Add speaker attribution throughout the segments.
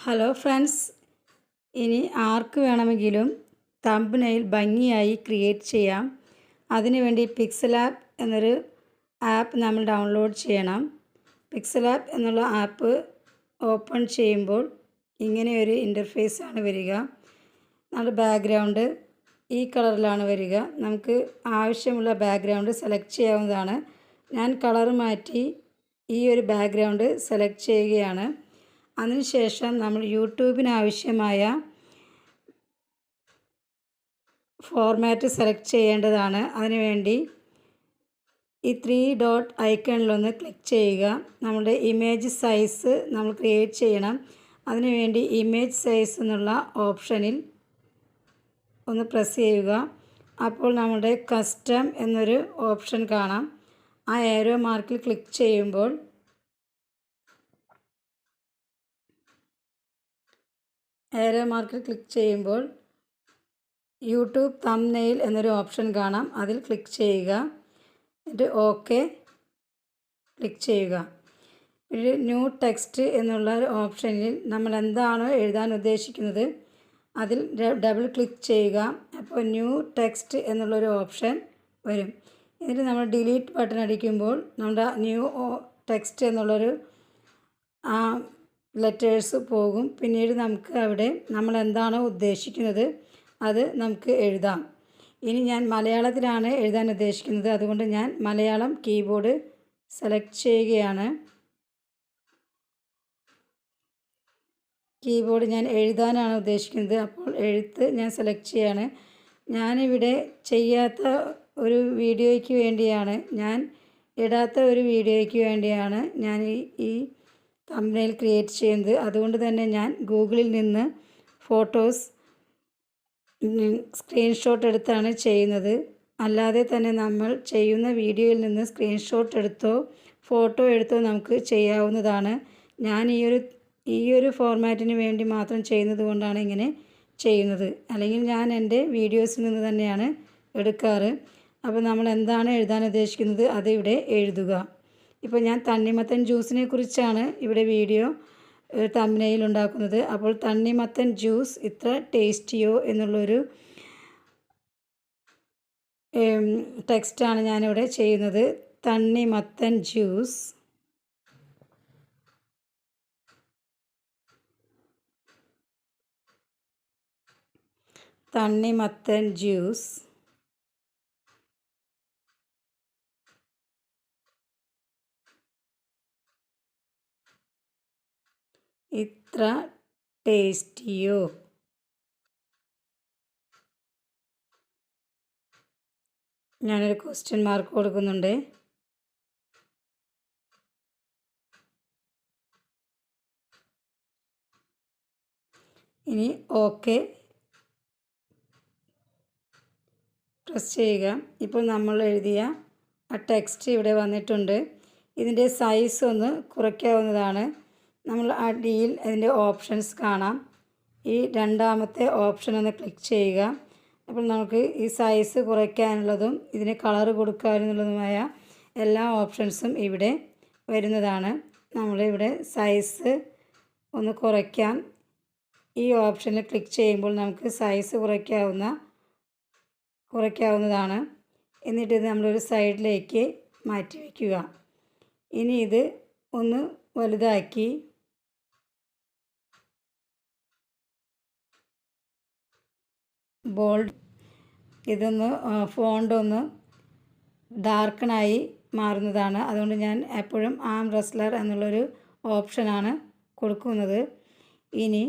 Speaker 1: Hello friends, ഇനി ആർക്ക് വേണമെങ്കിലും thumbnail ഭംഗിയായി ക്രിയേറ്റ് ചെയ്യാം. അതിനുവേണ്ടി പിക്സൽ ആപ്പ് എന്നൊരു ആപ്പ് നമ്മൾ ഡൗൺലോഡ് ചെയ്യണം. പിക്സൽ ആപ്പ് എന്നുള്ള ആപ്പ് ഓപ്പൺ ചെയ്യുമ്പോൾ ഇങ്ങനെ ഒരു ഇൻ്റർഫേസ് ആണ് വരിക. നമ്മുടെ ബാക്ക്ഗ്രൗണ്ട് ഈ കളറിലാണ് വരിക. നമുക്ക് ആവശ്യമുള്ള ബാക്ക്ഗ്രൗണ്ട് സെലക്ട് ചെയ്യാവുന്നതാണ്. ഞാൻ കളർ മാറ്റി ഈ ഒരു ബാക്ക്ഗ്രൗണ്ട് സെലക്ട് ചെയ്യുകയാണ്. അതിനുശേഷം നമ്മൾ യൂട്യൂബിന് ആവശ്യമായ ഫോർമാറ്റ് സെലക്ട് ചെയ്യേണ്ടതാണ്. അതിനുവേണ്ടി ഈ 3 ഡോട്ട് ഐക്കണിലൊന്ന് ക്ലിക്ക് ചെയ്യുക. നമ്മുടെ ഇമേജ് സൈസ് നമ്മൾ ക്രിയേറ്റ് ചെയ്യണം. അതിനുവേണ്ടി ഇമേജ് സൈസ് എന്നുള്ള ഓപ്ഷനിൽ ഒന്ന് പ്രസ് ചെയ്യുക. അപ്പോൾ നമ്മുടെ കസ്റ്റം എന്നൊരു ഓപ്ഷൻ കാണാം. ആ ഏരോ മാർക്കിൽ ക്ലിക്ക് ചെയ്യുമ്പോൾ യൂട്യൂബ് തംബ്നെയിൽ എന്നൊരു ഓപ്ഷൻ കാണാം. അതിൽ ക്ലിക്ക് ചെയ്യുക. എന്നിട്ട് ഓക്കെ ക്ലിക്ക് ചെയ്യുക. ഒരു ന്യൂ ടെക്സ്റ്റ് എന്നുള്ള ഒരു ഓപ്ഷനിൽ നമ്മൾ എന്താണോ എഴുതാൻ ഉദ്ദേശിക്കുന്നത് അതിൽ ഡബിൾ ക്ലിക്ക് ചെയ്യുക. അപ്പോൾ ന്യൂ ടെക്സ്റ്റ് എന്നുള്ളൊരു ഓപ്ഷൻ വരും. എന്നിട്ട് നമ്മൾ ഡിലീറ്റ് ബട്ടൺ അടിക്കുമ്പോൾ നമ്മുടെ ന്യൂ ടെക്സ്റ്റ് എന്നുള്ളൊരു ലെറ്റേഴ്സ് പോകും. പിന്നീട് നമുക്ക് അവിടെ നമ്മൾ എന്താണോ ഉദ്ദേശിക്കുന്നത് അത് നമുക്ക് എഴുതാം. ഇനി ഞാൻ മലയാളത്തിലാണ് എഴുതാൻ ഉദ്ദേശിക്കുന്നത്. അതുകൊണ്ട് ഞാൻ മലയാളം കീബോർഡ് സെലക്ട് ചെയ്യുകയാണ്. കീബോർഡ് ഞാൻ എഴുതാനാണ് ഉദ്ദേശിക്കുന്നത്. അപ്പോൾ എഴുത്ത് ഞാൻ സെലക്ട് ചെയ്യാണ്. ഞാനിവിടെ ചെയ്യാത്ത ഒരു വീഡിയോയ്ക്ക് വേണ്ടിയാണ്, ഞാൻ ഇടാത്ത ഒരു വീഡിയോയ്ക്ക് വേണ്ടിയാണ് ഞാൻ ഈ തംബ്നെയിൽ ക്രിയേറ്റ് ചെയ്യുന്നത്. അതുകൊണ്ട് തന്നെ ഞാൻ ഗൂഗിളിൽ നിന്ന് ഫോട്ടോസ് സ്ക്രീൻഷോട്ട് എടുത്താണ് ചെയ്യുന്നത്. അല്ലാതെ തന്നെ നമ്മൾ ചെയ്യുന്ന വീഡിയോയിൽ നിന്ന് സ്ക്രീൻഷോട്ട് എടുത്തോ ഫോട്ടോ എടുത്തോ നമുക്ക് ചെയ്യാവുന്നതാണ്. ഞാൻ ഈ ഒരു ഫോർമാറ്റിന് വേണ്ടി മാത്രം ചെയ്യുന്നത് കൊണ്ടാണ് ഇങ്ങനെ ചെയ്യുന്നത്. അല്ലെങ്കിൽ ഞാൻ എൻ്റെ വീഡിയോസിൽ നിന്ന് തന്നെയാണ് എടുക്കാറ്. അപ്പോൾ നമ്മൾ എന്താണ് എഴുതാൻ ഉദ്ദേശിക്കുന്നത് അത് ഇവിടെ എഴുതുക. ഇപ്പോൾ ഞാൻ തണ്ണിമത്തൻ ജ്യൂസിനെ കുറിച്ചാണ് ഇവിടെ വീഡിയോ തംബ്നെയിൽ ഉണ്ടാക്കുന്നത്. അപ്പോൾ തണ്ണിമത്തൻ ജ്യൂസ് ഇത്ര ടേസ്റ്റിയോ എന്നുള്ളൊരു ടെക്സ്റ്റാണ് ഞാനിവിടെ ചെയ്യുന്നത്. തണ്ണിമത്തൻ ജ്യൂസ് ഇത്ര ടേസ്റ്റിയോ. ഞാനൊരു ക്വസ്റ്റ്യൻ മാർക്ക് കൊടുക്കുന്നുണ്ട്. ഇനി ഓക്കെ പ്രസ് ചെയ്യുക. ഇപ്പോൾ നമ്മൾ എഴുതിയ ആ ടെക്സ്റ്റ് ഇവിടെ വന്നിട്ടുണ്ട്. ഇതിൻ്റെ സൈസ് ഒന്ന് കുറയ്ക്കാവുന്നതാണ്. നമ്മൾ അടിയിൽ അതിൻ്റെ ഓപ്ഷൻസ് കാണാം. ഈ രണ്ടാമത്തെ ഓപ്ഷൻ ഒന്ന് ക്ലിക്ക് ചെയ്യുക. അപ്പോൾ നമുക്ക് ഈ സൈസ് കുറയ്ക്കാനുള്ളതും ഇതിന് കളർ കൊടുക്കാനുള്ളതുമായ എല്ലാ ഓപ്ഷൻസും ഇവിടെ വരുന്നതാണ്. നമ്മളിവിടെ സൈസ് ഒന്ന് കുറയ്ക്കാം. ഈ ഓപ്ഷനിൽ ക്ലിക്ക് ചെയ്യുമ്പോൾ നമുക്ക് സൈസ് കുറയ്ക്കാവുന്നതാണ്. എന്നിട്ട് ഇത് നമ്മളൊരു സൈഡിലേക്ക് മാറ്റി വയ്ക്കുക. ഇനി ഇത് ഒന്ന് വലുതാക്കി ബോൾഡ് ഇതൊന്ന് ഫോണ്ട് ഒന്ന് ഡാർക്കണായി മാറുന്നതാണ്. അതുകൊണ്ട് ഞാൻ എപ്പോഴും ആം റെസ്ലർ എന്നുള്ളൊരു ഓപ്ഷനാണ് കൊടുക്കുന്നത്. ഇനി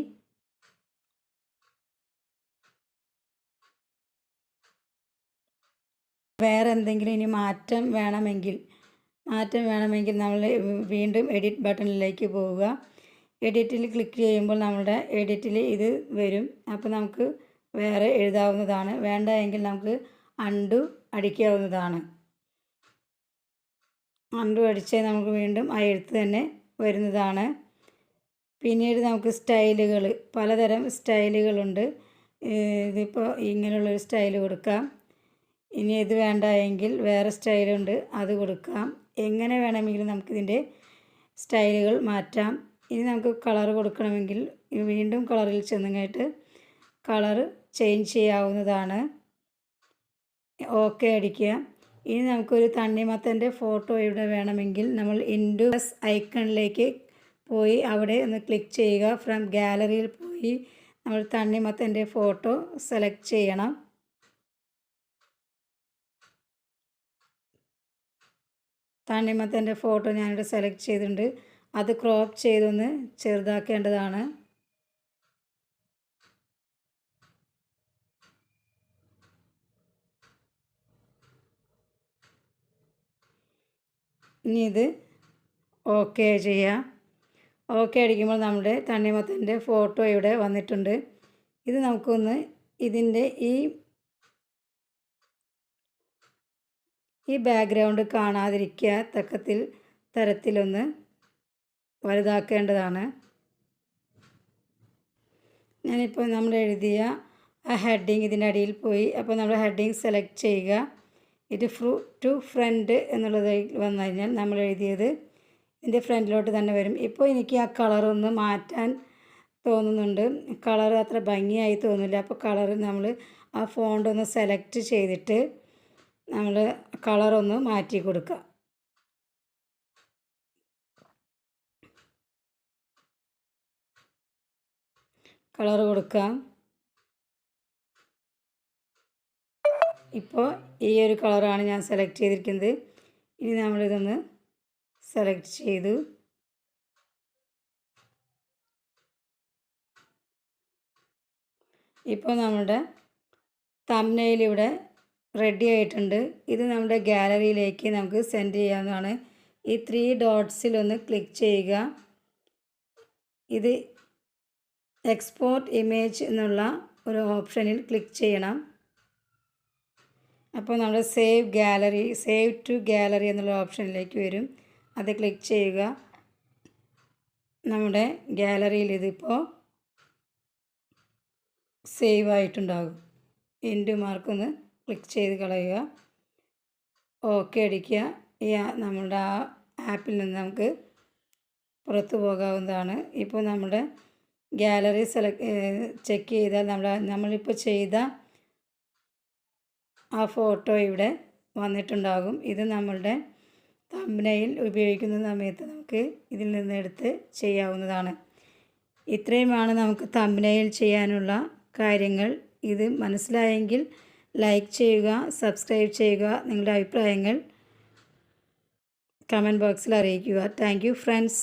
Speaker 1: വേറെ എന്തെങ്കിലും മാറ്റം വേണമെങ്കിൽ നമ്മൾ വീണ്ടും എഡിറ്റ് ബട്ടണിലേക്ക് പോവുക. എഡിറ്റിൽ ക്ലിക്ക് ചെയ്യുമ്പോൾ നമ്മുടെ എഡിറ്റിൽ ഇത് വരും. അപ്പോൾ നമുക്ക് വേറെ എഴുതാവുന്നതാണ്. വേണ്ട എങ്കിൽ നമുക്ക് അൺഡു അടിക്കാവുന്നതാണ്. അൺഡു അടിച്ചാൽ നമുക്ക് വീണ്ടും ആ എഴുത്ത് തന്നെ വരുന്നതാണ്. പിന്നീട് നമുക്ക് സ്റ്റൈലുകൾ, പലതരം സ്റ്റൈലുകളുണ്ട്. ഇതിപ്പോൾ ഇങ്ങനെയുള്ളൊരു സ്റ്റൈൽ കൊടുക്കാം. ഇനി ഇത് വേണ്ട എങ്കിൽ വേറെ സ്റ്റൈലുണ്ട്, അത് കൊടുക്കാം. എങ്ങനെ വേണമെങ്കിലും നമുക്കിതിൻ്റെ സ്റ്റൈലുകൾ മാറ്റാം. ഇനി നമുക്ക് കളർ കൊടുക്കണമെങ്കിൽ വീണ്ടും കളറിൽ ചെന്നിങ്ങായിട്ട് കളർ ചേഞ്ച് ചെയ്യാവുന്നതാണ്. ഓക്കെ അടിക്കുക. ഇനി നമുക്കൊരു തണ്ണിമത്തൻ്റെ ഫോട്ടോ ഇവിടെ വേണമെങ്കിൽ നമ്മൾ ഇൻഡു പ്ലസ് ഐക്കണിലേക്ക് പോയി അവിടെ ഒന്ന് ക്ലിക്ക് ചെയ്യുക. ഫ്രം ഗാലറിയിൽ പോയി നമ്മൾ തണ്ണിമത്തൻ്റെ ഫോട്ടോ സെലക്ട് ചെയ്യണം. തണ്ണിമത്തൻ്റെ ഫോട്ടോ ഞാനിവിടെ സെലക്ട് ചെയ്തിട്ടുണ്ട്. അത് ക്രോപ്പ് ചെയ്തൊന്ന് ചെറുതാക്കേണ്ടതാണ്. ഇനി ഇത് ഓക്കെ ചെയ്യാം. ഓക്കെ അടിക്കുമ്പോൾ നമ്മുടെ തണ്ണിമത്തൻ്റെ ഫോട്ടോ ഇവിടെ വന്നിട്ടുണ്ട്. ഇത് നമുക്കൊന്ന് ഇതിൻ്റെ ഈ ബാക്ക്ഗ്രൗണ്ട് കാണാതിരിക്കുക തരത്തിലൊന്ന് വലുതാക്കേണ്ടതാണ്. ഞാനിപ്പോൾ നമ്മൾ എഴുതിയ ആ ഹെഡിങ് ഇതിൻ്റെ അടിയിൽ പോയി. അപ്പോൾ നമ്മൾ ഹെഡിങ് സെലക്ട് ചെയ്യുക. ഇത് ടു ഫ്രണ്ട് എന്നുള്ളത് വന്നു കഴിഞ്ഞാൽ നമ്മൾ എഴുതിയത് ഇതിൻ്റെ ഫ്രണ്ടിലോട്ട് തന്നെ വരും. ഇപ്പോൾ എനിക്ക് ആ കളറൊന്ന് മാറ്റാൻ തോന്നുന്നുണ്ട്. കളർ അത്ര ഭംഗിയായി തോന്നില്ല. അപ്പോൾ കളർ നമ്മൾ ആ ഫോണ്ട് ഒന്ന് സെലക്ട് ചെയ്തിട്ട് നമ്മൾ കളറൊന്ന് മാറ്റി കൊടുക്കുക. കളർ കൊടുക്കാം. ഇപ്പോൾ ഈ ഒരു കളറാണ് ഞാൻ സെലക്ട് ചെയ്തിരിക്കുന്നത്. ഇനി നമ്മളിതൊന്ന് സെലക്ട് ചെയ്തു. ഇപ്പോൾ നമ്മുടെ തംബ്നെയിൽ ഇവിടെ റെഡി ആയിട്ടുണ്ട്. ഇത് നമ്മുടെ ഗാലറിയിലേക്ക് നമുക്ക് സെൻഡ് ചെയ്യാവുന്നതാണ്. ഈ 3 ഡോട്ട്സിലൊന്ന് ക്ലിക്ക് ചെയ്യുക. ഇത് എക്സ്പോർട്ട് ഇമേജ് എന്നുള്ള ഒരു ഓപ്ഷനിൽ ക്ലിക്ക് ചെയ്യണം. അപ്പോൾ നമ്മുടെ സേവ് ടു ഗാലറി എന്നുള്ള ഓപ്ഷനിലേക്ക് വരും. അത് ക്ലിക്ക് ചെയ്യുക. നമ്മുടെ ഗാലറിയിൽ ഇതിപ്പോൾ സേവ് ആയിട്ടുണ്ടാകും. ഇൻഡു മാർക്കൊന്ന് ക്ലിക്ക് ചെയ്ത് കളയുക. ഓക്കെ അടിക്കുക. നമ്മുടെ ആ ആപ്പിൽ നിന്ന് നമുക്ക് പുറത്തു പോകാവുന്നതാണ്. ഇപ്പോൾ നമ്മുടെ ഗാലറി ചെക്ക് ചെയ്താൽ നമ്മളിപ്പോൾ ചെയ്ത ആ ഫോട്ടോ ഇവിടെ വന്നിട്ടുണ്ടാകും. ഇത് നമ്മളുടെ തംബ്നെയിൽ ഉപയോഗിക്കുന്ന സമയത്ത് നമുക്ക് ഇതിൽ നിന്ന് എടുത്ത് ചെയ്യാവുന്നതാണ്. ഇത്രയുമാണ് നമുക്ക് തംബ്നെയിൽ ചെയ്യാനുള്ള കാര്യങ്ങൾ. ഇത് മനസ്സിലായെങ്കിൽ ലൈക്ക് ചെയ്യുക, സബ്സ്ക്രൈബ് ചെയ്യുക. നിങ്ങളുടെ അഭിപ്രായങ്ങൾ കമൻറ്റ് ബോക്സിൽ അറിയിക്കുക. Thank you friends.